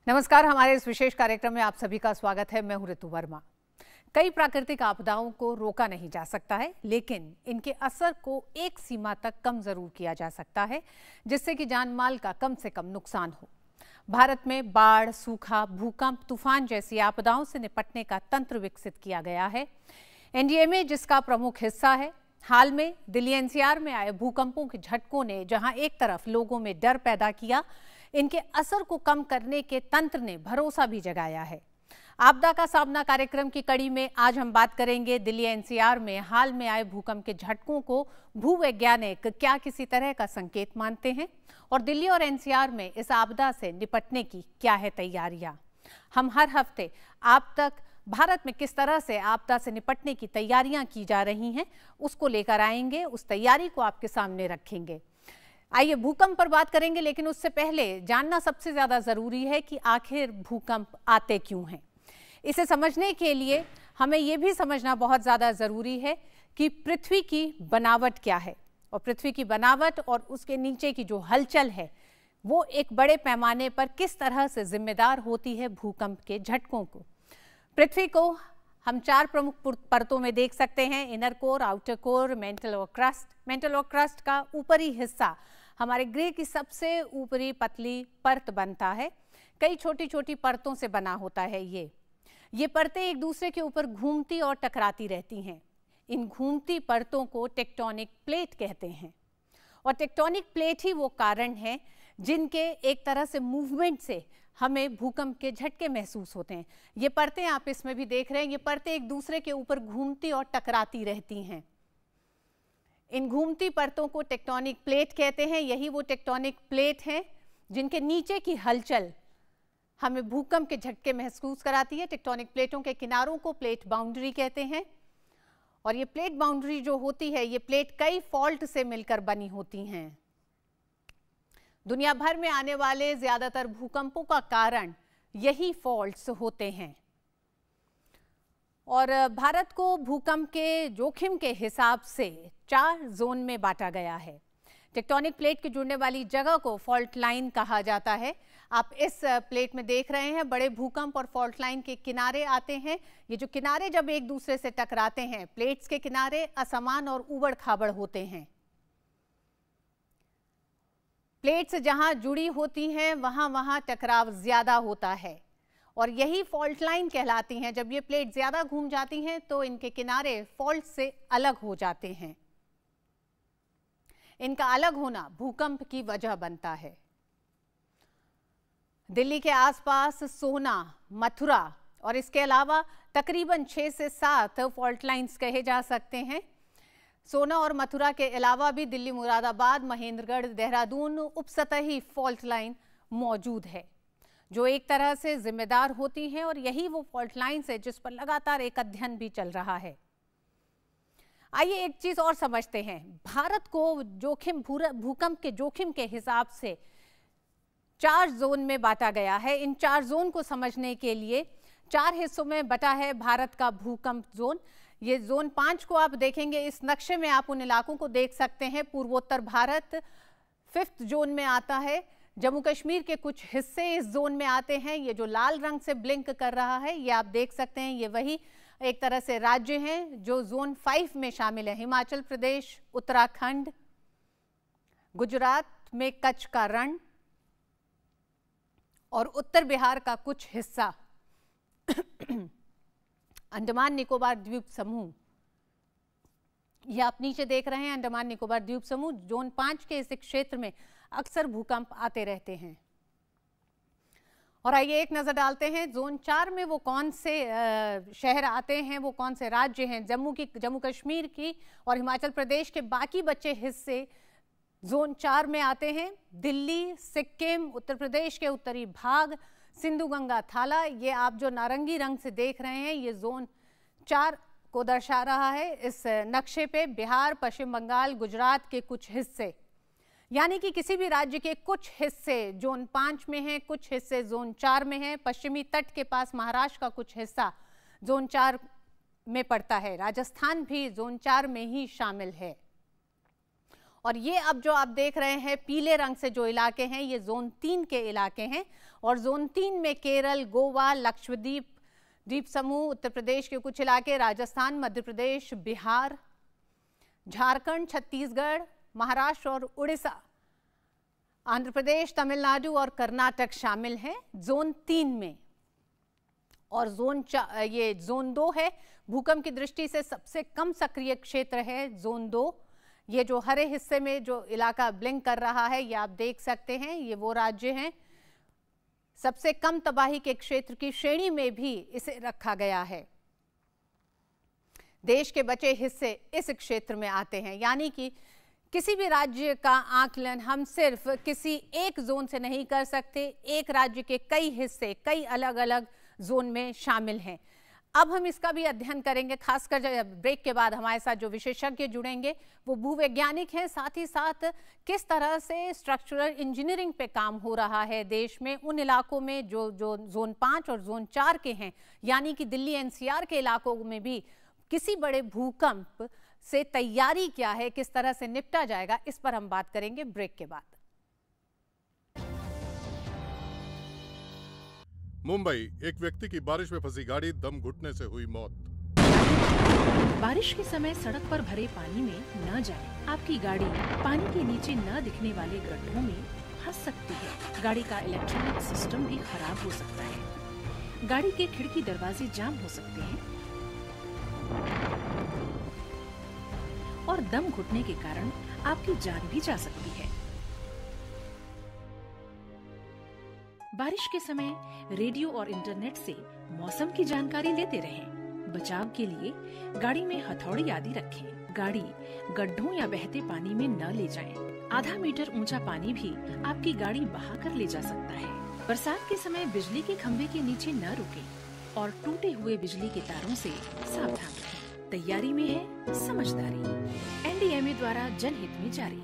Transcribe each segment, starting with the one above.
नमस्कार। हमारे इस विशेष कार्यक्रम में आप सभी का स्वागत है। मैं हूं ऋतु वर्मा। कई प्राकृतिक आपदाओं को रोका नहीं जा सकता है, लेकिन इनके असर को एक सीमा तक कम जरूर किया जा सकता है, जिससे कि जान माल का कम से कम नुकसान हो। भारत में बाढ़, सूखा, भूकंप, तूफान जैसी आपदाओं से निपटने का तंत्र विकसित किया गया है। एनडीएमए जिसका प्रमुख हिस्सा है। हाल में दिल्ली एनसीआर में आए भूकंपों के झटकों ने जहां एक तरफ लोगों में डर पैदा किया, इनके असर को कम करने के तंत्र ने भरोसा भी जगाया है। आपदा का सामना कार्यक्रम की कड़ी में आज हम बात करेंगे दिल्ली एनसीआर में हाल में आए भूकंप के झटकों को भूवैज्ञानिक क्या किसी तरह का संकेत मानते हैं और दिल्ली और एनसीआर में इस आपदा से निपटने की क्या है तैयारियां। हम हर हफ्ते आप तक भारत में किस तरह से आपदा से निपटने की तैयारियां की जा रही हैं उसको लेकर आएंगे, उस तैयारी को आपके सामने रखेंगे। आइए भूकंप पर बात करेंगे, लेकिन उससे पहले जानना सबसे ज्यादा जरूरी है कि आखिर भूकंप आते क्यों हैं। इसे समझने के लिए हमें यह भी समझना बहुत ज्यादा जरूरी है कि पृथ्वी की बनावट क्या है, और पृथ्वी की बनावट और उसके नीचे की जो हलचल है वो एक बड़े पैमाने पर किस तरह से जिम्मेदार होती है भूकंप के झटकों को। पृथ्वी को हम चार प्रमुख परतों में देख सकते हैं: inner core, outer core, mental और क्रस्ट। मेंटल और क्रस्ट का ऊपरी हिस्सा हमारे ग्रह की सबसे ऊपरी पतली परत बनता है। कई छोटी छोटी परतों से बना होता है। ये परतें एक दूसरे के ऊपर घूमती और टकराती रहती हैं। इन घूमती परतों को टेक्टोनिक प्लेट कहते हैं, और टेक्टोनिक प्लेट ही वो कारण है जिनके एक तरह से मूवमेंट से हमें भूकंप के झटके महसूस होते हैं। ये परतें आप इसमें भी देख रहे हैं, ये परतें एक दूसरे के ऊपर घूमती और टकराती रहती हैं। इन घूमती परतों को टेक्टोनिक प्लेट कहते हैं। यही वो टेक्टोनिक प्लेट हैं जिनके नीचे की हलचल हमें भूकंप के झटके महसूस कराती है। टेक्टोनिक प्लेटों के किनारों को प्लेट बाउंड्री कहते हैं, और ये प्लेट बाउंड्री जो होती है, ये प्लेट कई फॉल्ट से मिलकर बनी होती हैं। दुनिया भर में आने वाले ज्यादातर भूकंपों का कारण यही फॉल्ट्स होते हैं, और भारत को भूकंप के जोखिम के हिसाब से 4 जोन में बांटा गया है। टेक्टोनिक प्लेट के जुड़ने वाली जगह को फॉल्ट लाइन कहा जाता है। आप इस प्लेट में देख रहे हैं, बड़े भूकंप और फॉल्ट लाइन के किनारे आते हैं। ये जो किनारे जब एक दूसरे से टकराते हैं, प्लेट्स के किनारे असमान और उबड़ खाबड़ होते हैं। प्लेट्स जहां जुड़ी होती हैं वहां वहां टकराव ज्यादा होता है, और यही फॉल्ट लाइन कहलाती हैं। जब ये प्लेट ज्यादा घूम जाती हैं तो इनके किनारे फॉल्ट से अलग हो जाते हैं। इनका अलग होना भूकंप की वजह बनता है। दिल्ली के आसपास सोना, मथुरा और इसके अलावा तकरीबन 6 से 7 फॉल्ट लाइंस कहे जा सकते हैं। सोना और मथुरा के अलावा भी दिल्ली, मुरादाबाद, महेंद्रगढ़, देहरादून उपसतही फॉल्ट लाइन मौजूद है, जो एक तरह से जिम्मेदार होती हैं, और यही वो फॉल्ट लाइंस है जिस पर लगातार एक अध्ययन भी चल रहा है। आइए एक चीज और समझते हैं। भारत को भूकंप के जोखिम के हिसाब से 4 जोन में बांटा गया है। इन 4 जोन को समझने के लिए 4 हिस्सों में बटा है भारत का भूकंप जोन। ये जोन 5 को आप देखेंगे इस नक्शे में, आप उन इलाकों को देख सकते हैं। पूर्वोत्तर भारत 5th जोन में आता है। जम्मू कश्मीर के कुछ हिस्से इस जोन में आते हैं। ये जो लाल रंग से ब्लिंक कर रहा है, ये आप देख सकते हैं, ये वही एक तरह से राज्य हैं जो जोन 5 में शामिल है। हिमाचल प्रदेश, उत्तराखंड, गुजरात में कच्छ का रण और उत्तर बिहार का कुछ हिस्सा, अंडमान निकोबार द्वीप समूह, ये आप नीचे देख रहे हैं, अंडमान निकोबार द्वीप समूह। जोन 5 के इस क्षेत्र में अक्सर भूकंप आते रहते हैं। और आइए एक नजर डालते हैं जोन 4 में वो कौन से शहर आते हैं, वो कौन से राज्य हैं। जम्मू कश्मीर की और हिमाचल प्रदेश के बाकी बचे हिस्से जोन 4 में आते हैं। दिल्ली, सिक्किम, उत्तर प्रदेश के उत्तरी भाग, सिंधु गंगा थाला, ये आप जो नारंगी रंग से देख रहे हैं, ये जोन 4 को दर्शा रहा है इस नक्शे पे। बिहार, पश्चिम बंगाल, गुजरात के कुछ हिस्से, यानी कि किसी भी राज्य के कुछ हिस्से जोन 5 में हैं, कुछ हिस्से जोन 4 में हैं। पश्चिमी तट के पास महाराष्ट्र का कुछ हिस्सा जोन 4 में पड़ता है। राजस्थान भी जोन 4 में ही शामिल है। और ये अब जो आप देख रहे हैं पीले रंग से जो इलाके हैं ये जोन 3 के इलाके हैं और जोन 3 में केरल, गोवा, लक्षद्वीप, द्वीप समूह, उत्तर प्रदेश के कुछ इलाके, राजस्थान, मध्य प्रदेश, बिहार, झारखंड, छत्तीसगढ़, महाराष्ट्र और उड़ीसा, आंध्र प्रदेश, तमिलनाडु और कर्नाटक शामिल हैं जोन 3 में। और ये जोन 2 है, भूकंप की दृष्टि से सबसे कम सक्रिय क्षेत्र है जोन 2। ये जो हरे हिस्से में जो इलाका ब्लिंक कर रहा है ये आप देख सकते हैं, ये वो राज्य हैं। सबसे कम तबाही के क्षेत्र की श्रेणी में भी इसे रखा गया है। देश के बचे हिस्से इस क्षेत्र में आते हैं, यानी कि किसी भी राज्य का आकलन हम सिर्फ किसी एक जोन से नहीं कर सकते, एक राज्य के कई हिस्से कई अलग अलग जोन में शामिल हैं। अब हम इसका भी अध्ययन करेंगे, खासकर जब ब्रेक के बाद हमारे साथ जो विशेषज्ञ जुड़ेंगे वो भूवैज्ञानिक हैं, साथ ही साथ किस तरह से स्ट्रक्चरल इंजीनियरिंग पे काम हो रहा है देश में उन इलाकों में जो जोन 5 और जोन 4 के हैं, यानी कि दिल्ली एनसीआर के इलाकों में भी किसी बड़े भूकंप से तैयारी क्या है, किस तरह से निपटा जाएगा, इस पर हम बात करेंगे ब्रेक के बाद। मुंबई, एक व्यक्ति की बारिश में फंसी गाड़ी दम घुटने से हुई मौत। बारिश के समय सड़क पर भरे पानी में न जाएं। आपकी गाड़ी पानी के नीचे न दिखने वाले गड्ढों में फंस सकती है। गाड़ी का इलेक्ट्रॉनिक सिस्टम भी खराब हो सकता है। गाड़ी के खिड़की दरवाजे जाम हो सकते हैं और दम घुटने के कारण आपकी जान भी जा सकती है। बारिश के समय रेडियो और इंटरनेट से मौसम की जानकारी लेते रहें। बचाव के लिए गाड़ी में हथौड़ी आदि रखें। गाड़ी गड्ढों या बहते पानी में न ले जाएं। आधा मीटर ऊंचा पानी भी आपकी गाड़ी बहा कर ले जा सकता है। बरसात के समय बिजली के खंभे के नीचे न रुकें और टूटे हुए बिजली के तारों से सावधान रहें। तैयारी में है समझदारी। एनडीएमए द्वारा जनहित में जारी।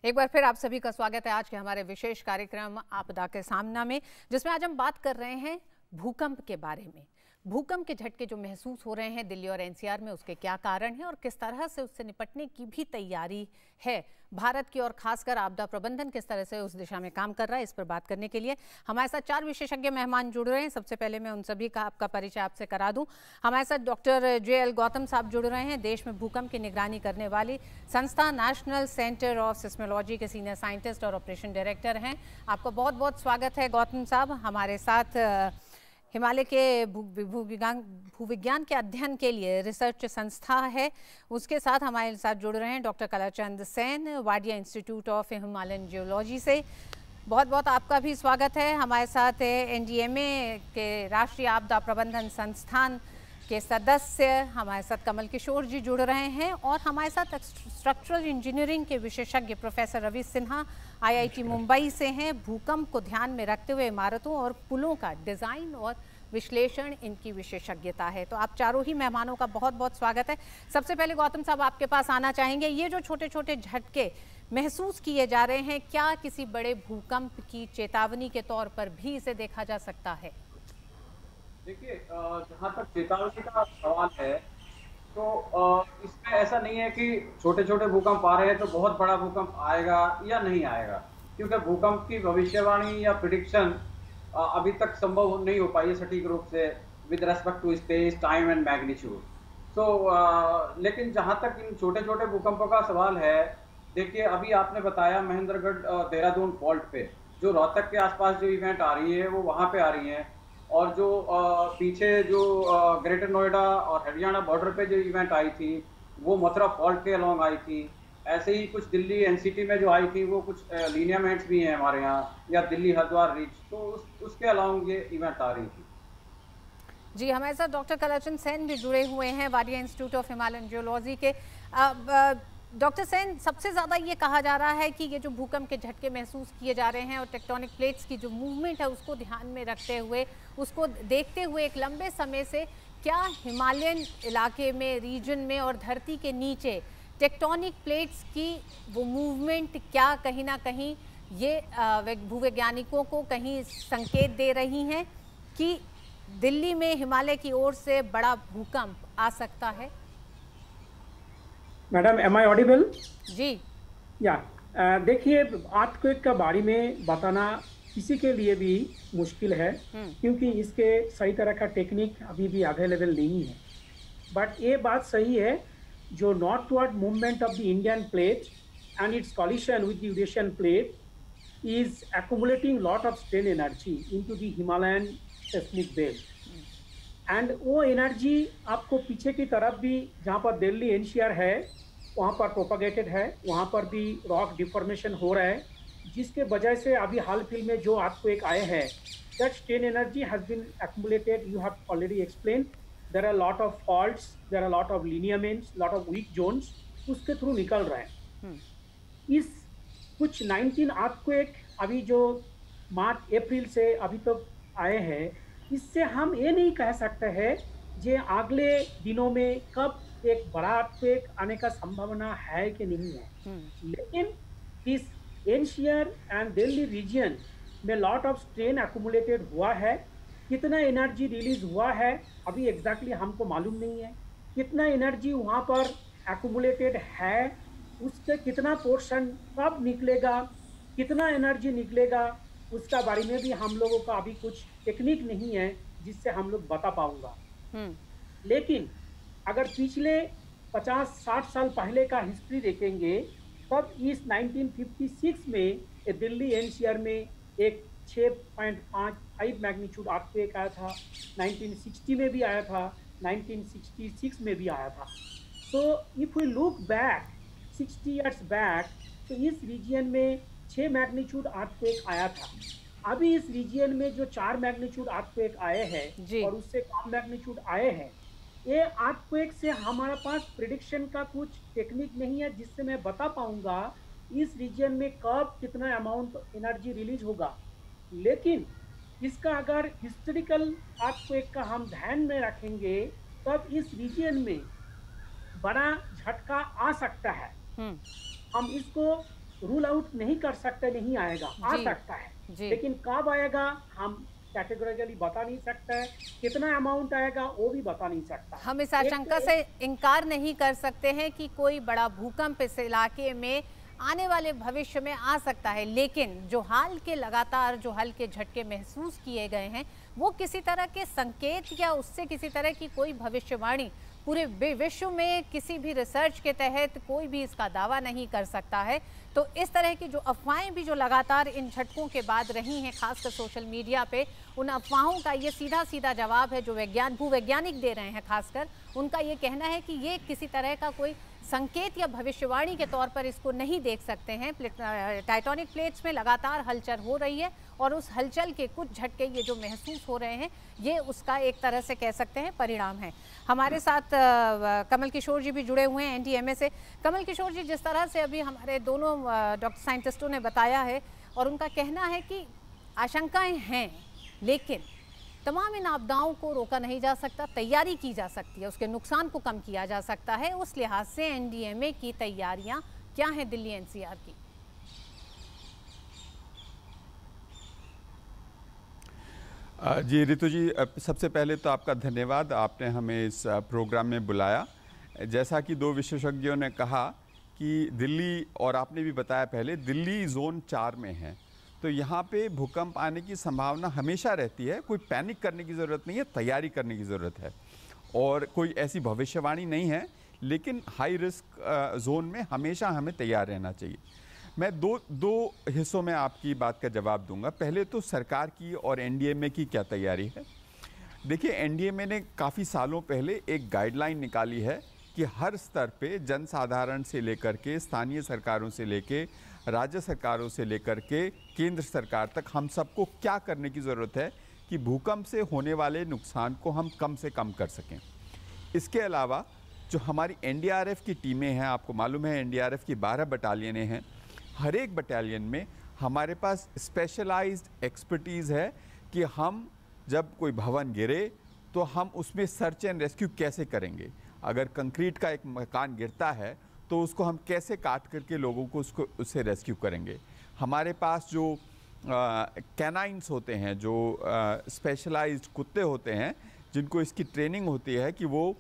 एक बार फिर आप सभी का स्वागत है आज के हमारे विशेष कार्यक्रम आपदा के सामना में, जिसमें आज हम बात कर रहे हैं भूकंप के बारे में। भूकंप के झटके जो महसूस हो रहे हैं दिल्ली और एनसीआर में, उसके क्या कारण हैं और किस तरह से उससे निपटने की भी तैयारी है भारत की, और खासकर आपदा प्रबंधन किस तरह से उस दिशा में काम कर रहा है, इस पर बात करने के लिए हमारे साथ 4 विशेषज्ञ मेहमान जुड़ रहे हैं। सबसे पहले मैं उन सभी का आपका परिचय आपसे करा दूं। हमारे साथ डॉक्टर JL गौतम साहब जुड़ रहे हैं, देश में भूकंप की निगरानी करने वाली संस्था नेशनल सेंटर ऑफ सिस्मोलॉजी के सीनियर साइंटिस्ट और ऑपरेशन डायरेक्टर हैं। आपका बहुत बहुत स्वागत है गौतम साहब। हमारे साथ हिमालय के भूविज्ञान के अध्ययन के लिए रिसर्च संस्था है, उसके साथ हमारे साथ जुड़ रहे हैं doctor Kalachand Sen, Wadia institute of Himalayan geology से। बहुत बहुत आपका भी स्वागत है। हमारे साथ एनडीएमए के राष्ट्रीय आपदा प्रबंधन संस्थान के सदस्य हमारे साथ कमल किशोर जी जुड़ रहे हैं, और हमारे साथ स्ट्रक्चरल इंजीनियरिंग के विशेषज्ञ प्रोफेसर रवि सिन्हा IIT मुंबई से हैं। भूकंप को ध्यान में रखते हुए इमारतों और पुलों का डिज़ाइन और विश्लेषण इनकी विशेषज्ञता है। तो आप चारों ही मेहमानों का बहुत बहुत स्वागत है। सबसे पहले गौतम साहब आपके पास आना चाहेंगे, ये जो छोटे छोटे झटके महसूस किए जा रहे हैं, क्या किसी बड़े भूकंप की चेतावनी के तौर पर भी इसे देखा जा सकता है? देखिए, जहाँ तक चेतावनी का सवाल है तो इसमें ऐसा नहीं है कि छोटे छोटे भूकंप आ रहे हैं तो बहुत बड़ा भूकंप आएगा या नहीं आएगा, क्योंकि भूकंप की भविष्यवाणी या प्रिडिक्शन अभी तक संभव नहीं हो पाई है सटीक रूप से with respect to space, time and magnitude. तो लेकिन जहाँ तक इन छोटे छोटे भूकंपों का सवाल है, देखिए अभी आपने बताया महेंद्रगढ़ देहरादून फॉल्ट पे जो रोहतक के आसपास जो इवेंट आ रही है वो वहाँ पे आ रही है, और जो पीछे जो ग्रेटर नोएडा और हरियाणा बॉर्डर पे जो इवेंट आई थी वो मथुरा फॉल्ट के अलोंग आई थी। ऐसे ही कुछ दिल्ली एनसीटी में जो आई थी वो कुछ लीनियामेंट्स भी हैं हमारे यहाँ, या दिल्ली हरिद्वार रिच, तो उसके अलोंग ये इवेंट आ रही थी। जी, हमारे साथ डॉक्टर कलाचंद सेन भी जुड़े हुए हैं, Wadia institute of Himalayan geology के। डॉक्टर सेन, सबसे ज़्यादा ये कहा जा रहा है कि ये जो भूकंप के झटके महसूस किए जा रहे हैं और टेक्टोनिक प्लेट्स की जो मूवमेंट है उसको ध्यान में रखते हुए, उसको देखते हुए एक लंबे समय से क्या हिमालयन इलाके में, रीजन में और धरती के नीचे टेक्टोनिक प्लेट्स की वो मूवमेंट क्या कहीं ना कहीं ये भूवैज्ञानिकों को कहीं संकेत दे रही हैं कि दिल्ली में हिमालय की ओर से बड़ा भूकंप आ सकता है? Madam, am I audible? जी। या देखिए, अर्थक्वेक के बारे में बताना किसी के लिए भी मुश्किल है, क्योंकि इसके सही तरह का टेक्निक अभी भी अवेलेबल नहीं है। बट ये बात सही है, जो northward movement of the Indian plate and its collision with the Eurasian plate is accumulating lot of strain energy into the Himalayan seismic belt. And वो एनर्जी आपको पीछे की तरफ भी, जहाँ पर दिल्ली एनसीआर है वहाँ पर प्रोपागेटेड है, वहाँ पर भी रॉक डिफॉर्मेशन हो रहा है, जिसके वजह से अभी हाल फिल में जो अर्थक्वेक आए हैं, that strain energy has been accumulated. You have already explain, there are lot of faults, there are lot of lineaments, lot of weak zones उसके थ्रू निकल रहे हैं। इस कुछ 19 अर्थक्वेक अभी जो मार्च अप्रैल से अभी तक तो आए हैं, इससे हम ये नहीं कह सकते हैं जे अगले दिनों में कब एक बड़ा अर्थक्वेक आने का संभावना है कि नहीं है। लेकिन इस एनसीआर एंड दिल्ली रीजन में लॉट ऑफ स्ट्रेन एक्युमुलेटेड हुआ है। कितना एनर्जी रिलीज हुआ है अभी एग्जैक्टली हमको मालूम नहीं है। कितना एनर्जी वहाँ पर एक्युमुलेटेड है, उसका कितना पोर्शन कब निकलेगा, कितना एनर्जी निकलेगा, उसका बारे में भी हम लोगों का अभी कुछ टेक्निक नहीं है जिससे हम लोग बता पाऊंगा। लेकिन अगर पिछले 50-60 साल पहले का हिस्ट्री देखेंगे, तब इस 1956 में दिल्ली एनसीआर में एक 6.5 मैग्नीट्यूड अर्थक्वेक आया था, 1960 में भी आया था, 1966 में भी आया था। So if we look back 60 years back, तो इस रीजन में 6 मैग्नीट्यूड अर्थक्वेक आया था। अभी इस रीजन में जो 4 मैग्नीट्यूड अर्थक्वेक आए हैं और उससे कम मैग्नीट्यूड आए हैं, ये अर्थक्वेक से हमारे पास प्रिडिक्शन का कुछ टेक्निक नहीं है जिससे मैं बता पाऊंगा इस रीजन में कब कितना अमाउंट एनर्जी रिलीज होगा। लेकिन इसका अगर हिस्टोरिकल अर्थक्वेक का हम ध्यान में रखेंगे, तब इस रीजन में बड़ा झटका आ सकता है। हम इसको रूल आउट नहीं कर सकते, नहीं आएगा, आ सकता है, लेकिन कब आएगा हम कैटेगोरिकली बता नहीं सकता है। कितना अमाउंट आएगा वो भी बता नहीं सकता। हम इस आशंका से इनकार नहीं कर सकते हैं कि कोई बड़ा भूकंप इस इलाके में आने वाले भविष्य में आ सकता है, लेकिन जो हाल के लगातार जो हल्के झटके महसूस किए गए हैं, वो किसी तरह के संकेत या उससे किसी तरह की कोई भविष्यवाणी पूरे विश्व में किसी भी रिसर्च के तहत कोई भी इसका दावा नहीं कर सकता है। तो इस तरह की जो अफवाहें भी जो लगातार इन झटकों के बाद रही हैं, खासकर सोशल मीडिया पे, उन अफवाहों का ये सीधा सीधा जवाब है जो भूवैज्ञानिक दे रहे हैं। खासकर उनका ये कहना है कि ये किसी तरह का कोई संकेत या भविष्यवाणी के तौर पर इसको नहीं देख सकते हैं। टाइटैनिक प्लेट्स में लगातार हलचल हो रही है और उस हलचल के कुछ झटके ये जो महसूस हो रहे हैं, ये उसका एक तरह से कह सकते हैं परिणाम है। हमारे साथ कमल किशोर जी भी जुड़े हुए हैं एनडीएमए से। कमल किशोर जी, जिस तरह से अभी हमारे दोनों डॉक्टर साइंटिस्टों ने बताया है और उनका कहना है कि आशंकाएं हैं, लेकिन तमाम इन आपदाओं को रोका नहीं जा सकता, तैयारी की जा सकती है, उसके नुकसान को कम किया जा सकता है। उस लिहाज से एनडीएमए की तैयारियां क्या हैं दिल्ली एनसीआर की? जी रितु जी, सबसे पहले तो आपका धन्यवाद, आपने हमें इस प्रोग्राम में बुलाया। जैसा कि दो विशेषज्ञों ने कहा कि दिल्ली, और आपने भी बताया पहले, दिल्ली जोन 4 में है, तो यहाँ पे भूकंप आने की संभावना हमेशा रहती है। कोई पैनिक करने की ज़रूरत नहीं है, तैयारी करने की ज़रूरत है, और कोई ऐसी भविष्यवाणी नहीं है, लेकिन हाई रिस्क जोन में हमेशा हमें तैयार रहना चाहिए। मैं दो हिस्सों में आपकी बात का जवाब दूंगा। पहले तो सरकार की और एनडीएमए की क्या तैयारी है। देखिए, एनडीएमए ने काफ़ी सालों पहले एक गाइडलाइन निकाली है कि हर स्तर पे जनसाधारण से लेकर के स्थानीय सरकारों से लेकर राज्य सरकारों से लेकर के केंद्र सरकार तक हम सबको क्या करने की ज़रूरत है कि भूकंप से होने वाले नुकसान को हम कम से कम कर सकें। इसके अलावा जो हमारी एनडीआरएफ की टीमें हैं, आपको मालूम है एनडीआरएफ की 12 बटालियनें हैं। हर एक बटालियन में हमारे पास स्पेशलाइज्ड एक्सपर्टीज़ है कि हम जब कोई भवन गिरे तो हम उसमें सर्च एंड रेस्क्यू कैसे करेंगे। अगर कंक्रीट का एक मकान गिरता है तो उसको हम कैसे काट करके लोगों को उससे रेस्क्यू करेंगे। हमारे पास जो कैनाइंस होते हैं, जो स्पेशलाइज्ड कुत्ते होते हैं, जिनको इसकी ट्रेनिंग होती है कि वो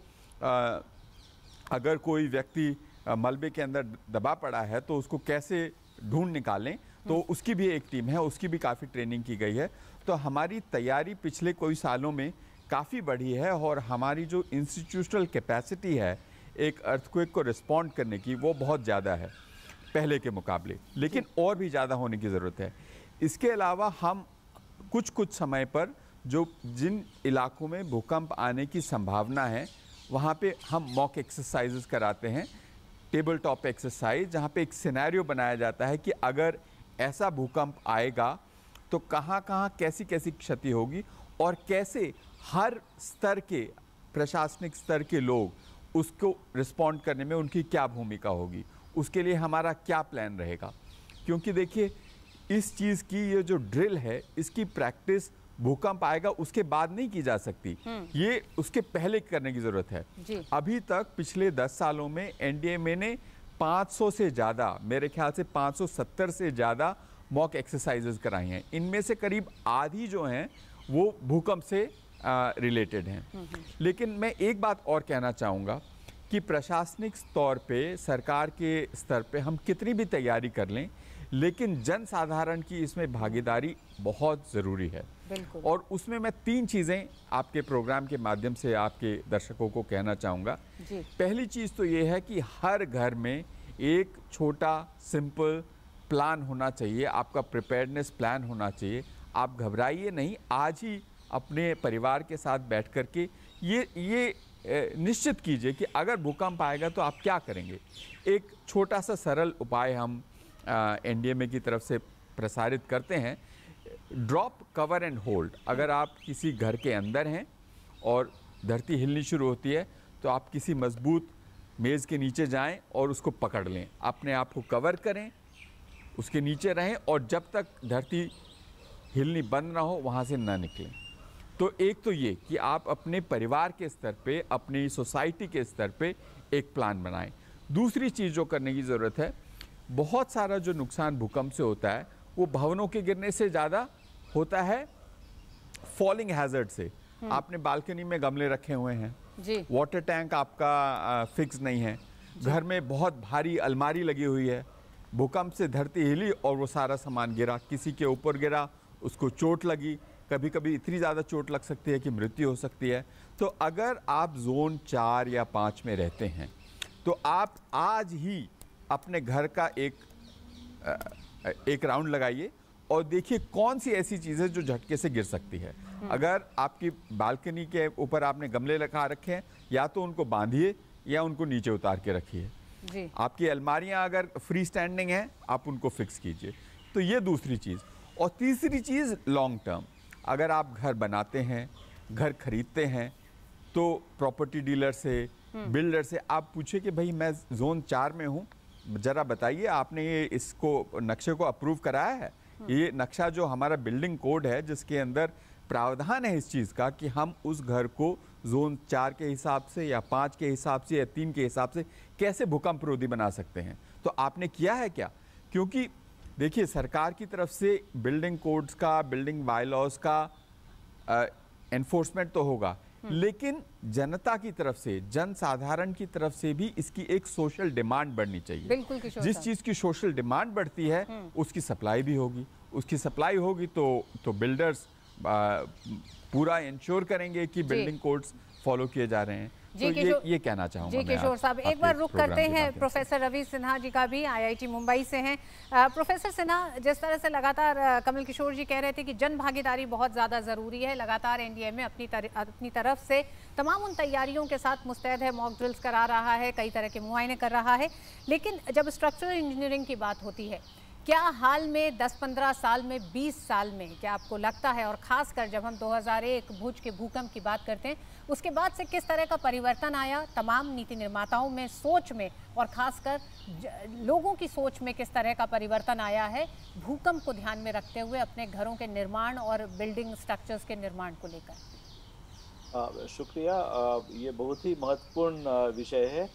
अगर कोई व्यक्ति मलबे के अंदर दबा पड़ा है तो उसको कैसे ढूंढ निकालें, तो उसकी भी एक टीम है, उसकी भी काफ़ी ट्रेनिंग की गई है। तो हमारी तैयारी पिछले कोई सालों में काफ़ी बढ़ी है और हमारी जो इंस्टीट्यूशनल कैपेसिटी है एक अर्थक्वेक को रिस्पॉन्ड करने की, वो बहुत ज़्यादा है पहले के मुकाबले, लेकिन और भी ज़्यादा होने की ज़रूरत है। इसके अलावा हम कुछ समय पर जो जिन इलाकों में भूकंप आने की संभावना है वहाँ पे हम मॉक एक्सरसाइजेस कराते हैं, टेबल टॉप एक्सरसाइज, जहाँ पे एक सिनेरियो बनाया जाता है कि अगर ऐसा भूकंप आएगा तो कहाँ कहाँ कैसी कैसी क्षति होगी और कैसे हर स्तर के प्रशासनिक स्तर के लोग उसको रिस्पॉन्ड करने में उनकी क्या भूमिका होगी, उसके लिए हमारा क्या प्लान रहेगा। क्योंकि देखिए इस चीज़ की ये जो ड्रिल है इसकी प्रैक्टिस भूकंप आएगा उसके बाद नहीं की जा सकती, ये उसके पहले करने की ज़रूरत है। अभी तक पिछले 10 सालों में एनडीएमए ने 500 से ज़्यादा, मेरे ख्याल से 570 से ज़्यादा मॉक एक्सरसाइजेज कराई हैं। इनमें से करीब आधी जो हैं वो भूकंप से रिलेटेड हैं। लेकिन मैं एक बात और कहना चाहूँगा कि प्रशासनिक तौर पे, सरकार के स्तर पे हम कितनी भी तैयारी कर लें, लेकिन जन साधारण की इसमें भागीदारी बहुत ज़रूरी है। और उसमें मैं 3 चीज़ें आपके प्रोग्राम के माध्यम से आपके दर्शकों को कहना चाहूँगा। पहली चीज़ तो ये है कि हर घर में एक छोटा सिंपल प्लान होना चाहिए, आपका प्रिपेयर्डनेस प्लान होना चाहिए। आप घबराइए नहीं, आज ही अपने परिवार के साथ बैठ कर के ये निश्चित कीजिए कि अगर भूकंप आएगा तो आप क्या करेंगे। एक छोटा सा सरल उपाय हम एनडीएमए की तरफ से प्रसारित करते हैं, ड्रॉप कवर एंड होल्ड। अगर आप किसी घर के अंदर हैं और धरती हिलनी शुरू होती है तो आप किसी मजबूत मेज़ के नीचे जाएं और उसको पकड़ लें, अपने आप को कवर करें, उसके नीचे रहें और जब तक धरती हिलनी बंद ना हो वहाँ से ना निकलें। तो एक तो ये कि आप अपने परिवार के स्तर पे, अपनी सोसाइटी के स्तर पे एक प्लान बनाएं। दूसरी चीज़ जो करने की ज़रूरत है, बहुत सारा जो नुकसान भूकंप से होता है वो भवनों के गिरने से ज़्यादा होता है फॉलिंग हैजर्ड से। आपने बालकनी में गमले रखे हुए हैं, वाटर टैंक आपका फिक्स नहीं है, घर में बहुत भारी अलमारी लगी हुई है, भूकंप से धरती हिली और वो सारा सामान गिरा, किसी के ऊपर गिरा, उसको चोट लगी, कभी कभी इतनी ज़्यादा चोट लग सकती है कि मृत्यु हो सकती है। तो अगर आप जोन 4 या 5 में रहते हैं तो आप आज ही अपने घर का एक राउंड लगाइए और देखिए कौन सी ऐसी चीज़ें जो झटके से गिर सकती है। अगर आपकी बालकनी के ऊपर आपने गमले लगा रखे हैं, या तो उनको बांधिए या उनको नीचे उतार के रखिए। आपकी अलमारियां अगर फ्री स्टैंडिंग हैं आप उनको फिक्स कीजिए। तो ये दूसरी चीज़। और तीसरी चीज़ लॉन्ग टर्म, अगर आप घर बनाते हैं, घर खरीदते हैं, तो प्रॉपर्टी डीलर से, बिल्डर से आप पूछिए कि भाई मैं जोन 4 में हूँ, ज़रा बताइए आपने ये इसको नक्शे को अप्रूव कराया है। ये नक्शा जो हमारा बिल्डिंग कोड है जिसके अंदर प्रावधान है इस चीज़ का कि हम उस घर को जोन 4 के हिसाब से या 5 के हिसाब से या 3 के हिसाब से कैसे भूकंप रोधी बना सकते हैं, तो आपने किया है क्या? क्योंकि देखिए सरकार की तरफ से बिल्डिंग कोड्स का, बिल्डिंग बायलॉज का एनफोर्समेंट तो होगा, लेकिन जनता की तरफ से, जन साधारण की तरफ से भी इसकी एक सोशल डिमांड बढ़नी चाहिए। बिल्कुल जिस चीज़ की सोशल डिमांड बढ़ती है उसकी सप्लाई भी होगी, उसकी सप्लाई होगी तो बिल्डर्स पूरा इंश्योर करेंगे कि बिल्डिंग कोड्स फॉलो किए जा रहे हैं। तो ये कहना चाहूँगा जी किशोर साहब, एक बार रुक करते हैं प्रोफेसर रवि सिन्हा जी का भी, आईआईटी मुंबई से हैं। प्रोफेसर सिन्हा, जिस तरह से लगातार कमल किशोर जी कह रहे थे कि जन भागीदारी बहुत ज़्यादा ज़रूरी है, लगातार एनडीएमए अपनी तरफ से तमाम उन तैयारियों के साथ मुस्तैद है, मॉक ड्रिल्स करा रहा है, कई तरह के मुआयने कर रहा है, लेकिन जब स्ट्रक्चरल इंजीनियरिंग की बात होती है, क्या हाल में 10-15 साल में, 20 साल में, क्या आपको लगता है, और ख़ासकर जब हम 2001 भुज के भूकंप की बात करते हैं, उसके बाद से किस तरह का परिवर्तन आया तमाम नीति निर्माताओं में, सोच में, और ख़ासकर लोगों की सोच में किस तरह का परिवर्तन आया है भूकंप को ध्यान में रखते हुए अपने घरों के निर्माण और बिल्डिंग स्ट्रक्चर्स के निर्माण को लेकर? शुक्रिया, ये बहुत ही महत्वपूर्ण विषय है।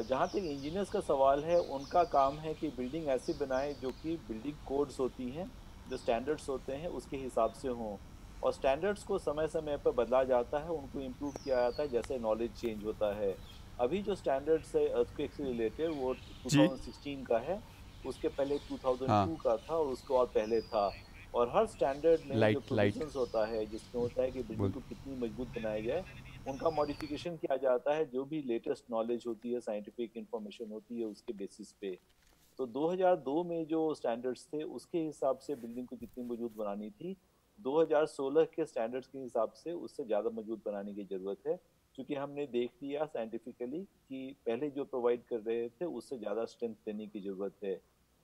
जहाँ तक इंजीनियर्स का सवाल है, उनका काम है कि बिल्डिंग ऐसी बनाए जो कि बिल्डिंग कोड्स होती हैं जो स्टैंडर्ड्स होते हैं उसके हिसाब से हों, और स्टैंडर्ड्स को समय समय पर बदला जाता है, उनको इम्प्रूव किया जाता है जैसे नॉलेज चेंज होता है। अभी जो स्टैंडर्ड्स है अर्थक्वेक से रिलेटेड वो जी 2016 का है, उसके पहले 2002 हाँ का था और उसके बाद पहले था। और हर स्टैंडर्ड में जो लाइट लाइट प्रोविजंस होता है जिसमें होता है कि बिल्डिंग बोल को कितनी मजबूत बनाया जाए, उनका मॉडिफिकेशन किया जाता है जो भी लेटेस्ट नॉलेज होती है, साइंटिफिक इंफॉर्मेशन होती है उसके बेसिस पे। तो 2002 में जो स्टैंडर्ड्स थे उसके हिसाब से बिल्डिंग को जितनी मजबूत बनानी थी, 2016 के स्टैंडर्ड्स के हिसाब से उससे ज़्यादा मजबूत बनाने की ज़रूरत है, क्योंकि हमने देख लिया साइंटिफिकली कि पहले जो प्रोवाइड कर रहे थे उससे ज़्यादा स्ट्रेंथ देने की ज़रूरत है।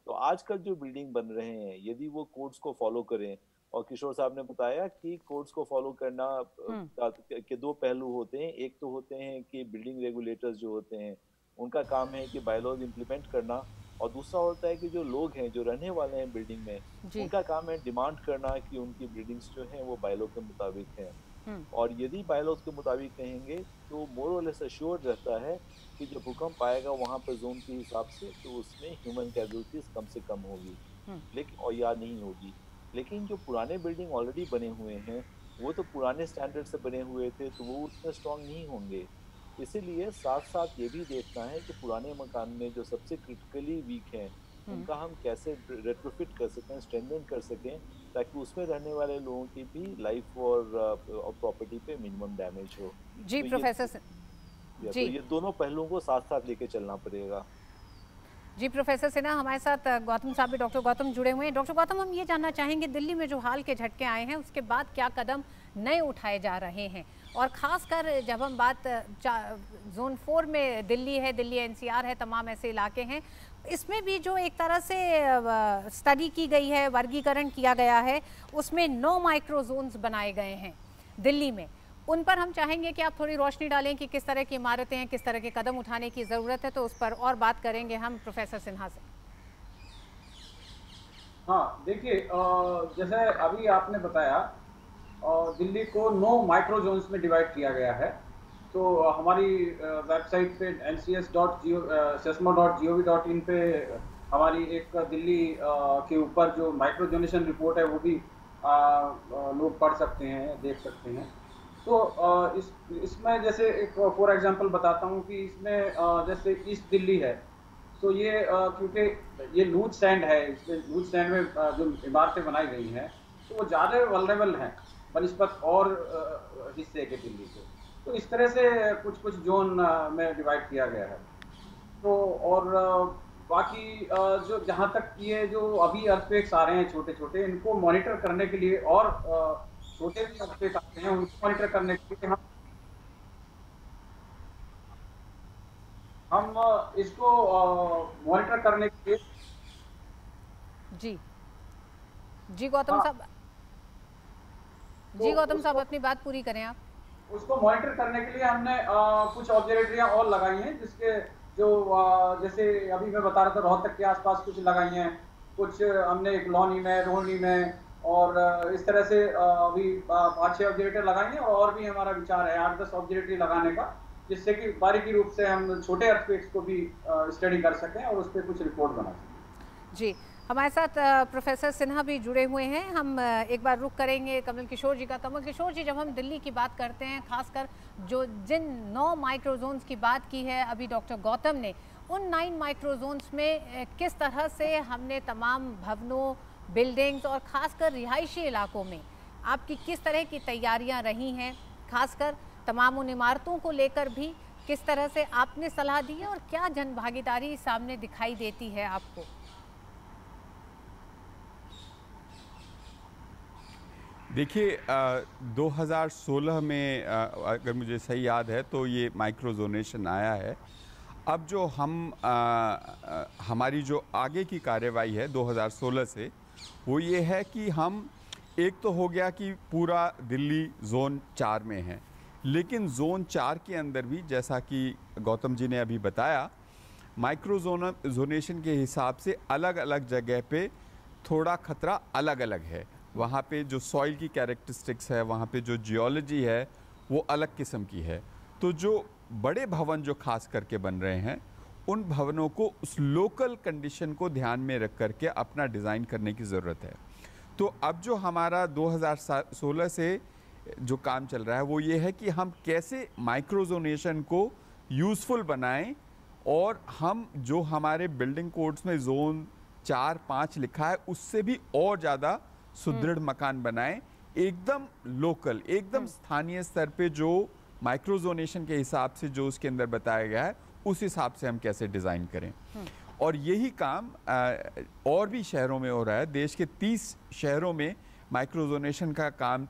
तो आजकल जो बिल्डिंग बन रहे हैं यदि वो कोड्स को फॉलो करें, और किशोर साहब ने बताया कि कोड्स को फॉलो करना के दो पहलू होते हैं। एक तो होते हैं कि बिल्डिंग रेगुलेटर्स जो होते हैं उनका काम है कि बायलॉज इम्प्लीमेंट करना, और दूसरा होता है कि जो लोग हैं जो रहने वाले हैं बिल्डिंग में जी उनका काम है डिमांड करना कि उनकी बिल्डिंग्स जो हैं वो बायलॉ के मुताबिक हैं। और यदि बायलॉज के मुताबिक कहेंगे तो मोर और लेस एश्योर्ड रहता है कि जो भूकंप आएगा वहाँ पर जोन के हिसाब से तो उसमें ह्यूमन कैजुअलिटीज कम से कम होगी, लेकिन और या नहीं होगी। लेकिन जो पुराने बिल्डिंग ऑलरेडी बने हुए हैं वो तो पुराने स्टैंडर्ड से बने हुए थे तो वो उतने स्ट्रांग नहीं होंगे। इसीलिए साथ साथ ये भी देखना है कि पुराने मकान में जो सबसे क्रिटिकली वीक हैं उनका हम कैसे रेट्रोफिट कर सकें, स्ट्रेंथन कर सकें, ताकि उसमें रहने वाले लोगों की भी लाइफ और प्रॉपर्टी पे मिनिमम डैमेज हो। जी तो प्रोफेसर तो ये दोनों पहलुओं को साथ साथ लेके चलना पड़ेगा। जी प्रोफेसर सिन्हा हमारे साथ गौतम साहब भी, डॉक्टर गौतम जुड़े हुए हैं। डॉक्टर गौतम, हम ये जानना चाहेंगे दिल्ली में जो हाल के झटके आए हैं उसके बाद क्या कदम नए उठाए जा रहे हैं, और ख़ासकर जब हम बात जोन 4 में दिल्ली है, दिल्ली एनसीआर है, तमाम ऐसे इलाके हैं, इसमें भी जो एक तरह से स्टडी की गई है, वर्गीकरण किया गया है, उसमें 9 माइक्रो जोन्स बनाए गए हैं दिल्ली में। उन पर हम चाहेंगे कि आप थोड़ी रोशनी डालें कि किस तरह की इमारतें हैं, किस तरह के कदम उठाने की ज़रूरत है, तो उस पर और बात करेंगे हम प्रोफेसर सिन्हा से। हाँ देखिए, जैसे अभी आपने बताया दिल्ली को 9 माइक्रो जोन्स में डिवाइड किया गया है। तो हमारी वेबसाइट पे ncs.sesmo.gov.in पे हमारी एक दिल्ली के ऊपर जो माइक्रो जोनेशन रिपोर्ट है वो भी लोग पढ़ सकते हैं, देख सकते हैं। तो इसमें जैसे एक फॉर एग्जांपल बताता हूँ कि इसमें जैसे ईस्ट दिल्ली है, तो ये क्योंकि ये लूज सैंड है, इसमें लूज सैंड में जो इमारतें बनाई गई हैं तो वो ज़्यादा वल्नरेबल हैं बनिस्बत और हिस्से के दिल्ली के। तो इस तरह से कुछ कुछ जोन में डिवाइड किया गया है। तो और बाकी जो जहाँ तक ये जो अभी अर्थक्वेक्स आ रहे हैं छोटे छोटे, इनको मॉनिटर करने के लिए, और छोटे भी अर्थक्वेक आते हैं उनको मॉनिटर करने के लिए हम इसको मॉनिटर करने के लिए जी गौतम साहब, जी गौतम साहब अपनी बात पूरी करें आप। उसको मॉनिटर करने के लिए हमने कुछ ऑब्जर्वेटरियां और लगाई हैं, जिसके जो जैसे अभी मैं बता रहा था रोहतक के आसपास कुछ लगाई हैं, कुछ हमने एक लौनी में, रोहनी में, और इस तरह से अभी 5-6 ऑब्जर्वेटर लगाए हैं, और भी हमारा विचार है 8-10 ऑब्जर्वेटरी लगाने का, जिससे कि बारीकी रूप से हम छोटे अर्थक्वेक्स को भी स्टडी कर सकें और उस पर कुछ रिपोर्ट बना सकें। जी हमारे साथ प्रोफेसर सिन्हा भी जुड़े हुए हैं। हम एक बार रुक करेंगे कमल किशोर जी का। कमल किशोर जी, जब हम दिल्ली की बात करते हैं, खासकर जो जिन 9 माइक्रोजोन्स की बात की है अभी डॉक्टर गौतम ने, उन 9 माइक्रोजोन्स में किस तरह से हमने तमाम भवनों, बिल्डिंग्स और ख़ासकर रिहायशी इलाकों में आपकी किस तरह की तैयारियां रही हैं, खासकर तमाम उन इमारतों को लेकर भी किस तरह से आपने सलाह दी है, और क्या जन भागीदारी सामने दिखाई देती है आपको? देखिए 2016 में अगर मुझे सही याद है तो ये माइक्रो जोनेशन आया है। अब जो हमारी जो आगे की कार्यवाही है 2016 से, वो ये है कि हम, एक तो हो गया कि पूरा दिल्ली जोन 4 में है, लेकिन जोन 4 के अंदर भी जैसा कि गौतम जी ने अभी बताया, माइक्रो जोनेशन के हिसाब से अलग अलग जगह पे थोड़ा खतरा अलग अलग है। वहाँ पे जो सॉइल की कैरेक्टरिस्टिक्स है, वहाँ पे जो जियोलॉजी है वो अलग किस्म की है। तो जो बड़े भवन जो खास करके बन रहे हैं, उन भवनों को उस लोकल कंडीशन को ध्यान में रख करके अपना डिज़ाइन करने की ज़रूरत है। तो अब जो हमारा 2016 से जो काम चल रहा है वो ये है कि हम कैसे माइक्रोजोनेशन को यूज़फुल बनाएं, और हम जो हमारे बिल्डिंग कोड्स में जोन 4-5 लिखा है उससे भी और ज़्यादा सुदृढ़ मकान बनाएं, एकदम लोकल, एकदम स्थानीय स्तर पे जो माइक्रोजोनेशन के हिसाब से जो उसके अंदर बताया गया है उस हिसाब से हम कैसे डिज़ाइन करें। और यही काम और भी शहरों में हो रहा है। देश के 30 शहरों में माइक्रोजोनेशन का काम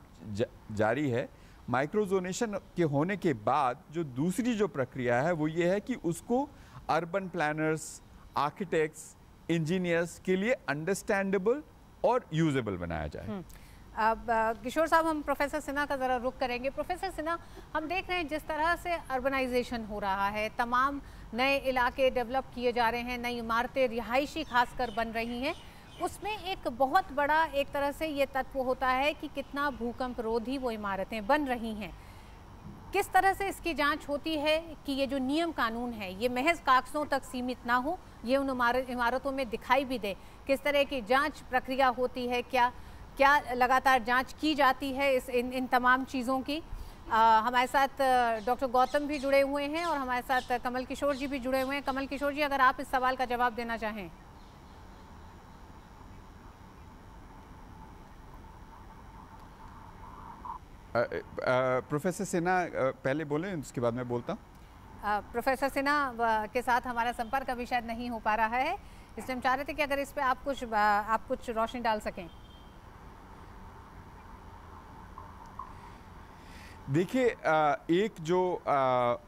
जारी है। माइक्रोजोनेशन के होने के बाद जो दूसरी जो प्रक्रिया है वो ये है कि उसको अर्बन प्लानर्स, आर्किटेक्ट्स, इंजीनियर्स के लिए अंडरस्टैंडेबल और यूजेबल बनाया जाए। अब किशोर साहब, हम प्रोफेसर सिन्हा का ज़रा रुख करेंगे। प्रोफेसर सिन्हा, हम देख रहे हैं जिस तरह से अर्बनाइजेशन हो रहा है, तमाम नए इलाके डेवलप किए जा रहे हैं, नई इमारतें रिहायशी खासकर बन रही हैं, उसमें एक बहुत बड़ा एक तरह से ये तत्व होता है कि कितना भूकंप रोधी वो इमारतें बन रही हैं। किस तरह से इसकी जांच होती है कि ये जो नियम कानून है ये महज कागज़ों तक सीमित ना हो, ये उन इमारतों में दिखाई भी दे? किस तरह की जांच प्रक्रिया होती है? क्या लगातार जांच की जाती है इन तमाम चीज़ों की? हमारे साथ डॉक्टर गौतम भी जुड़े हुए हैं और हमारे साथ कमल किशोर जी भी जुड़े हुए हैं। कमल किशोर जी, अगर आप इस सवाल का जवाब देना चाहें। प्रोफेसर सिन्हा पहले बोलें, उसके बाद मैं बोलता हूँ। प्रोफेसर सिन्हा के साथ हमारा संपर्क अभी शायद नहीं हो पा रहा है, इसलिए हम चाह रहे थे कि अगर इस पे आप कुछ रोशनी डाल सकें। देखिए, एक जो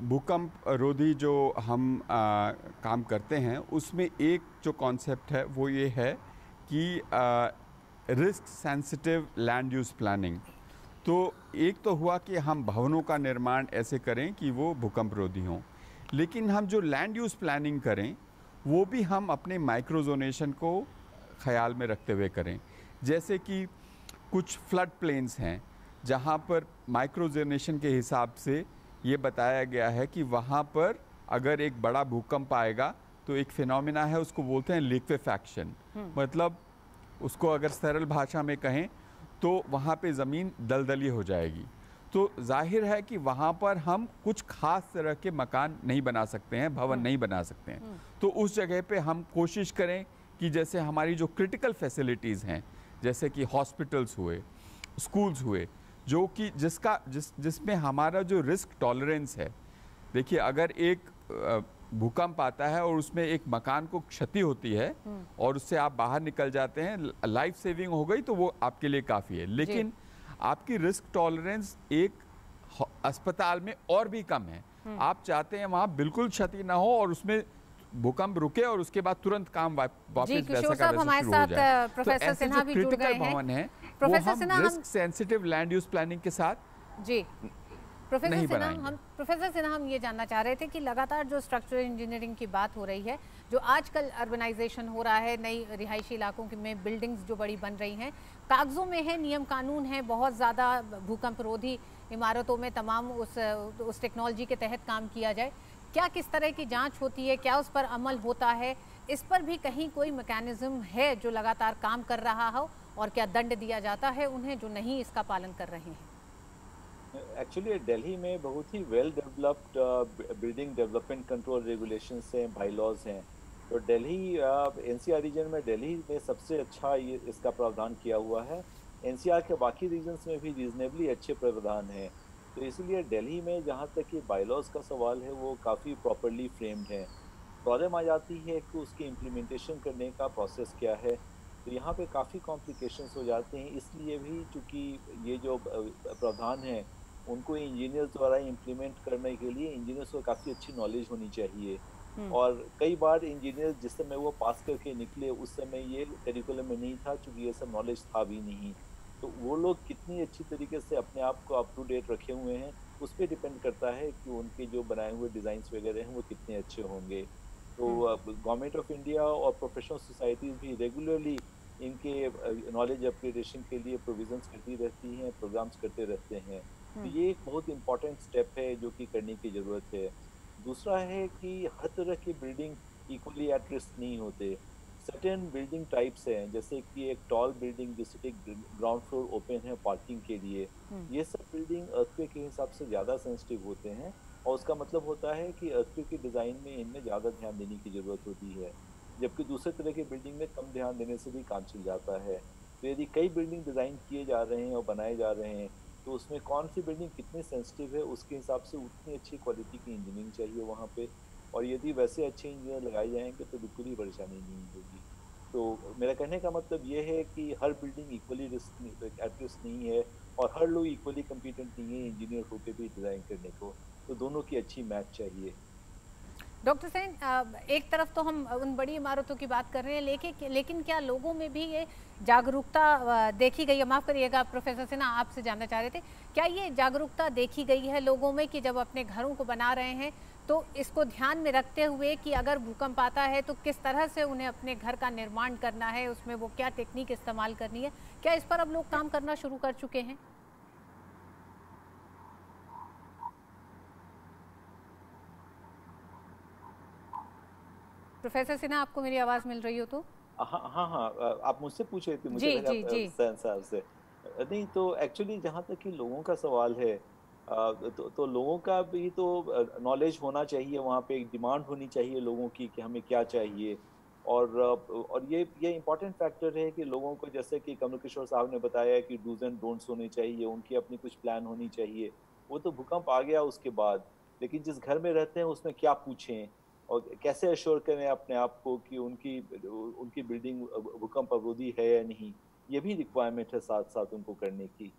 भूकंप रोधी जो हम काम करते हैं उसमें एक जो कॉन्सेप्ट है वो ये है कि risk sensitive land use planning. तो एक तो हुआ कि हम भवनों का निर्माण ऐसे करें कि वो भूकंप रोधी हों, लेकिन हम जो लैंड यूज़ प्लानिंग करें वो भी हम अपने माइक्रोजोनेशन को ख्याल में रखते हुए करें। जैसे कि कुछ फ्लड प्लेन्स हैं जहाँ पर माइक्रोजोनेशन के हिसाब से ये बताया गया है कि वहाँ पर अगर एक बड़ा भूकंप आएगा तो एक फिनोमिना है, उसको बोलते हैं लिक्विफैक्शन। मतलब उसको अगर सरल भाषा में कहें तो वहाँ पे ज़मीन दलदली हो जाएगी। तो जाहिर है कि वहाँ पर हम कुछ खास तरह के मकान नहीं बना सकते हैं, भवन नहीं बना सकते हैं। तो उस जगह पे हम कोशिश करें कि जैसे हमारी जो क्रिटिकल फैसिलिटीज़ हैं, जैसे कि हॉस्पिटल्स हुए, स्कूल्स हुए, जो कि जिसमें हमारा जो रिस्क टॉलरेंस है। देखिए, अगर एक भूकंप आता है और उसमें एक मकान को क्षति होती है और उससे आप बाहर निकल जाते हैं, लाइफ सेविंग हो गई तो वो आपके लिए काफ़ी है। लेकिन आपकी रिस्क टॉलरेंस एक अस्पताल में और भी कम है। आप चाहते हैं वहाँ बिल्कुल क्षति ना हो और उसमें भूकंप रुके और उसके बाद तुरंत काम वापस वैसा का वैसा शुरू हो जाए। प्रोफेसर सिन्हा भी जुड़ गए हैं। भवन है वो हम risk sensitive land use planning के साथ जी प्रोफेसर सिन्हा हम ये जानना चाह रहे थे कि लगातार जो स्ट्रक्चरल इंजीनियरिंग की बात हो रही है, जो आजकल अर्बनाइजेशन हो रहा है, नई रिहायशी इलाकों में बिल्डिंग्स जो बड़ी बन रही हैं, कागजों में है, नियम कानून है, बहुत ज़्यादा भूकंप रोधी इमारतों में तमाम उस टेक्नोलॉजी के तहत काम किया जाए। क्या किस तरह की जांच होती है, क्या उस पर अमल होता है? इस पर भी कहीं कोई मैकेनिज्म है जो लगातार काम कर रहा हो, और क्या दंड दिया जाता है उन्हें जो नहीं इसका पालन कर रहे हैं? एक्चुअली दिल्ली में बहुत ही well developed building development control regulations हैं, बाईलॉज हैं। तो दिल्ली एनसीआर रीजन में दिल्ली में सबसे अच्छा ये इसका प्रावधान किया हुआ है। एनसीआर के बाकी रीजन्स में भी रीजनेबली अच्छे प्रावधान हैं। तो इसलिए दिल्ली में जहाँ तक ये बाईलॉज का सवाल है वो काफ़ी प्रॉपरली फ्रेम्ड है। प्रॉब्लम आ जाती है कि उसकी इम्प्लीमेंटेशन करने का प्रोसेस क्या है। तो यहाँ पे काफ़ी कॉम्प्लिकेशंस हो जाते हैं। इसलिए भी चूँकि ये जो प्रावधान है उनको इंजीनियर्स द्वारा इम्प्लीमेंट करने के लिए इंजीनियर्स को काफ़ी अच्छी नॉलेज होनी चाहिए। और कई बार इंजीनियर्स जिस समय वो पास करके निकले उस समय ये करिकुलम में नहीं था, चूँकि ये सब नॉलेज था भी नहीं। तो वो लोग कितनी अच्छी तरीके से अपने आप को अप टू डेट रखे हुए हैं उस पर डिपेंड करता है कि उनके जो बनाए हुए डिज़ाइंस वगैरह हैं वो कितने अच्छे होंगे। तो गवर्नमेंट ऑफ इंडिया और प्रोफेशनल सोसाइटीज़ भी रेगुलरली इनके नॉलेज अपग्रेडेशन के लिए प्रोविजंस करती रहती हैं, प्रोग्राम्स करते रहते हैं। तो ये एक बहुत इंपॉर्टेंट स्टेप है जो कि करने की ज़रूरत है। दूसरा है कि हर तरह की बिल्डिंग इक्वली एट रिस्क नहीं होते। सर्टेन बिल्डिंग टाइप्स हैं, जैसे कि एक टॉल बिल्डिंग जिससे ग्राउंड फ्लोर ओपन है पार्किंग के लिए, ये सब बिल्डिंग अर्थक्वेक के हिसाब से ज़्यादा सेंसिटिव होते हैं, और उसका मतलब होता है कि अर्थक्वेक की डिज़ाइन में इनमें ज़्यादा ध्यान देने की ज़रूरत होती है, जबकि दूसरे तरह के बिल्डिंग में कम ध्यान देने से भी काम चल जाता है। तो यदि कई बिल्डिंग डिज़ाइन किए जा रहे हैं और बनाए जा रहे हैं, तो उसमें कौन सी बिल्डिंग कितनी सेंसिटिव है उसके हिसाब से उतनी अच्छी क्वालिटी की इंजीनियरिंग चाहिए वहाँ पे, और यदि वैसे अच्छे इंजीनियर लगाए जाएंगे तो बिल्कुल ही परेशानी नहीं होगी। तो मेरा कहने का मतलब ये है कि हर बिल्डिंग इक्वली एट रिस्क नहीं है, और हर लोग इक्वली कम्पिटेंट नहीं है इंजीनियर होकर भी डिज़ाइन करने को, तो दोनों की अच्छी मैच चाहिए। डॉक्टर सेन, एक तरफ तो हम उन बड़ी इमारतों की बात कर रहे हैं, लेकिन क्या लोगों में भी ये जागरूकता देखी गई है? माफ़ करिएगा प्रोफेसर सिन्हा, आपसे जानना चाह रहे थे, क्या ये जागरूकता देखी गई है लोगों में कि जब अपने घरों को बना रहे हैं तो इसको ध्यान में रखते हुए कि अगर भूकंप आता है तो किस तरह से उन्हें अपने घर का निर्माण करना है, उसमें वो क्या टेक्निक इस्तेमाल करनी है, क्या इस पर अब लोग काम करना शुरू कर चुके हैं? प्रोफेसर सिन्हा, आपको मेरी आवाज़ मिल रही हो तो? हाँ, आप मुझसे पूछ रहे थे, मुझे जी, लगा जी, जी। साहब से। नहीं, तो एक्चुअली जहाँ तक कि लोगों का सवाल है, तो लोगों का भी तो नॉलेज होना चाहिए, वहाँ पे एक डिमांड होनी चाहिए लोगों की कि हमें क्या चाहिए, और ये इम्पोर्टेंट फैक्टर है कि लोगों को, जैसे कि कमल किशोर साहब ने बताया कि डूज एंड डोंट्स होने चाहिए, उनकी अपनी कुछ प्लान होनी चाहिए। वो तो भूकंप आ गया उसके बाद, लेकिन जिस घर में रहते हैं उसमें क्या पूछें और कैसे अश्योर करें अपने आप को कि उनकी बिल्डिंग भूकंप अवरोधी है या नहीं, ये भी रिक्वायरमेंट है साथ साथ उनको करने की।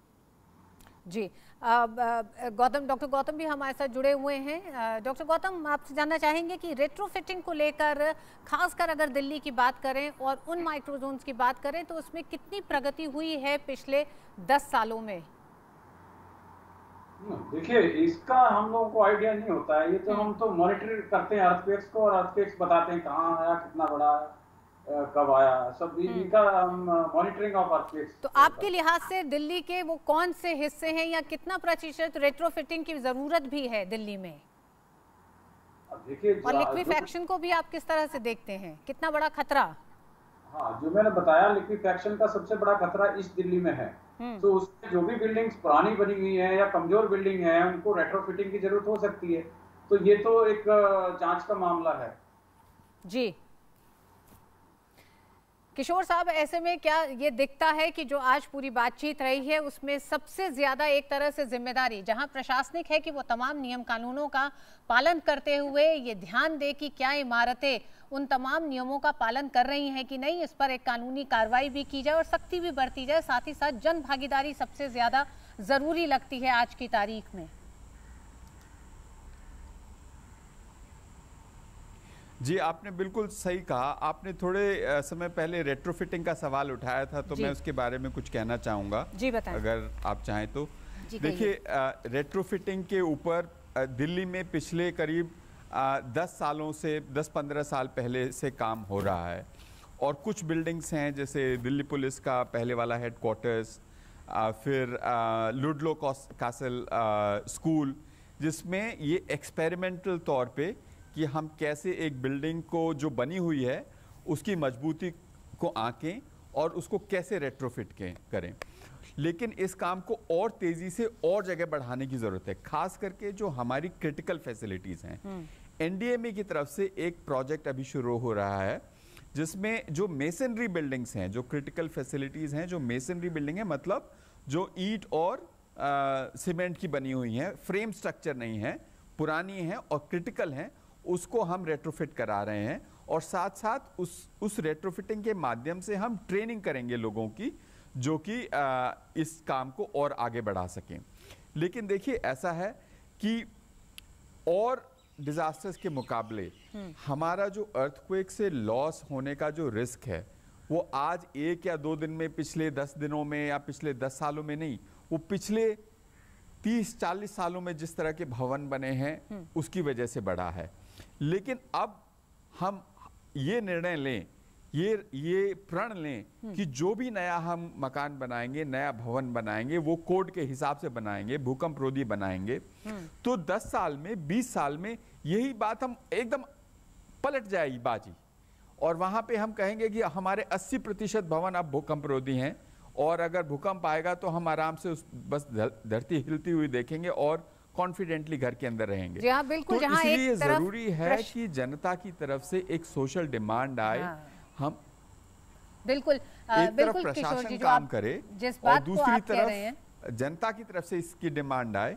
जी, डॉक्टर गौतम भी हमारे साथ जुड़े हुए हैं। डॉक्टर गौतम, आपसे जानना चाहेंगे कि रेट्रोफिटिंग को लेकर खासकर अगर दिल्ली की बात करें और उन माइक्रोजोन्स की बात करें तो उसमें कितनी प्रगति हुई है पिछले 10 सालों में? देखिए, इसका हम लोगों को आइडिया नहीं होता है, ये तो हम तो मॉनिटर करते हैं अर्थक्वेक्स को, और अर्थक्वेक्स बताते हैं कहाँ आया, कितना बड़ा आया, कब आया, सब इनका हम मॉनिटरिंग ऑफ अर्थक्वेक्स। तो आपके लिहाज से दिल्ली के वो कौन से हिस्से हैं या कितना प्रतिशत रेट्रोफिटिंग की जरूरत भी है दिल्ली में? देखिए, और लिक्विफैक्शन को भी आप किस तरह से देखते हैं, कितना बड़ा खतरा? हाँ, जो मैंने बताया, लिक्विफैक्शन का सबसे बड़ा खतरा इस दिल्ली में है। तो उसमें जो भी बिल्डिंग्स पुरानी बनी हुई है या कमजोर बिल्डिंग है, उनको रेट्रोफिटिंग की जरूरत हो सकती है। तो ये तो एक जांच का मामला है। जी किशोर साहब, ऐसे में क्या ये दिखता है कि जो आज पूरी बातचीत रही है उसमें सबसे ज्यादा एक तरह से जिम्मेदारी जहां प्रशासनिक है कि वो तमाम नियम कानूनों का पालन करते हुए ये ध्यान दे कि क्या इमारतें उन तमाम नियमों का पालन कर रही हैं कि नहीं, इस पर एक कानूनी कार्रवाई भी की जाए और सख्ती भी बरती जाए। साथ ही साथ जन भागीदारी सबसे ज्यादा जरूरी लगती है आज की तारीख में। जी, आपने बिल्कुल सही कहा। आपने थोड़े समय पहले रेट्रोफिटिंग का सवाल उठाया था, तो मैं उसके बारे में कुछ कहना चाहूँगा। जी बताएं। अगर आप चाहें तो। देखिए, रेट्रोफिटिंग के ऊपर दिल्ली में पिछले करीब 10 सालों से 10-15 साल पहले से काम हो रहा है, और कुछ बिल्डिंग्स हैं जैसे दिल्ली पुलिस का पहले वाला हेडक्वार्टर्स, फिर लुडलो कासल स्कूल, जिसमें ये एक्सपेरिमेंटल तौर पे कि हम कैसे एक बिल्डिंग को जो बनी हुई है उसकी मजबूती को आंकें और उसको कैसे रेट्रोफिट करें। लेकिन इस काम को और तेज़ी से और जगह बढ़ाने की ज़रूरत है, खास करके जो हमारी क्रिटिकल फैसिलिटीज़ हैं। एनडीएमए की तरफ से एक प्रोजेक्ट अभी शुरू हो रहा है जिसमें जो मेसनरी बिल्डिंग्स हैं, जो क्रिटिकल फैसिलिटीज़ हैं, जो मेसनरी बिल्डिंग है, मतलब जो ईंट और सीमेंट की बनी हुई हैं, फ्रेम स्ट्रक्चर नहीं है, पुरानी हैं और क्रिटिकल हैं, उसको हम रेट्रोफिट करा रहे हैं। और साथ साथ उस रेट्रोफिटिंग के माध्यम से हम ट्रेनिंग करेंगे लोगों की, जो कि इस काम को और आगे बढ़ा सकें। लेकिन देखिए, ऐसा है कि और डिजास्टर्स के मुकाबले हमारा जो अर्थक्वेक से लॉस होने का जो रिस्क है, वो आज 1 या 2 दिन में, पिछले 10 दिनों में या पिछले 10 सालों में नहीं, वो पिछले 30-40 सालों में जिस तरह के भवन बने हैं उसकी वजह से बढ़ा है। लेकिन अब हम ये निर्णय लें, ये प्रण लें कि जो भी नया हम मकान बनाएंगे, नया भवन बनाएंगे, वो कोड के हिसाब से बनाएंगे, भूकंप रोधी बनाएंगे, तो 10 साल में, 20 साल में यही बात हम एकदम पलट जाएगी बाजी, और वहाँ पे हम कहेंगे कि हमारे 80% भवन अब भूकंपरोधी हैं, और अगर भूकंप आएगा तो हम आराम से बस धरती हिलती हुई देखेंगे और कॉन्फिडेंटली घर के अंदर रहेंगे। जी हाँ, बिल्कुल। तो इसलिए जरूरी है कि जनता की तरफ से एक सोशल डिमांड आए। हाँ। हम बिल्कुल एक तरफ प्रशासन काम करे और दूसरी तरफ जनता की तरफ से इसकी डिमांड आए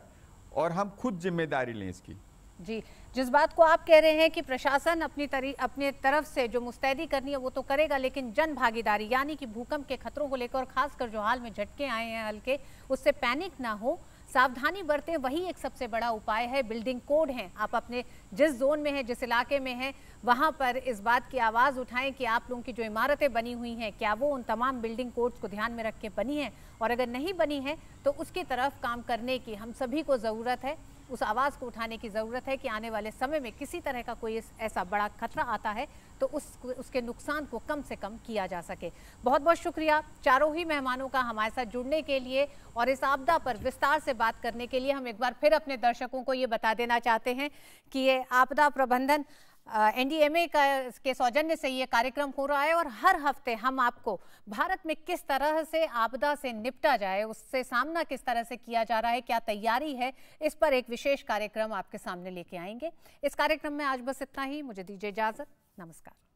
और हम खुद जिम्मेदारी लें इसकी। जी, जिस बात को आप कह रहे हैं कि प्रशासन अपनी तरफ से जो मुस्तैदी करनी है वो तो करेगा, लेकिन जन भागीदारी यानी कि भूकंप के खतरों को लेकर, खासकर जो हाल में झटके आए हैं हल्के, उससे पैनिक ना हो, सावधानी बरतें, वही एक सबसे बड़ा उपाय है। बिल्डिंग कोड हैं, आप अपने जिस जोन में हैं, जिस इलाके में हैं, वहाँ पर इस बात की आवाज़ उठाएं कि आप लोगों की जो इमारतें बनी हुई हैं क्या वो उन तमाम बिल्डिंग कोड्स को ध्यान में रख के बनी हैं, और अगर नहीं बनी है तो उसकी तरफ काम करने की हम सभी को ज़रूरत है। उस आवाज़ को उठाने की ज़रूरत है कि आने वाले समय में किसी तरह का कोई ऐसा बड़ा खतरा आता है तो उसके नुकसान को कम से कम किया जा सके। बहुत बहुत शुक्रिया चारों ही मेहमानों का हमारे साथ जुड़ने के लिए और इस आपदा पर विस्तार से बात करने के लिए। हम एक बार फिर अपने दर्शकों को ये बता देना चाहते हैं कि ये आपदा प्रबंधन NDMA के सौजन्य से ये कार्यक्रम हो रहा है, और हर हफ्ते हम आपको भारत में किस तरह से आपदा से निपटा जाए, उससे सामना किस तरह से किया जा रहा है, क्या तैयारी है, इस पर एक विशेष कार्यक्रम आपके सामने लेके आएंगे। इस कार्यक्रम में आज बस इतना ही। मुझे दीजिए इजाजत। नमस्कार।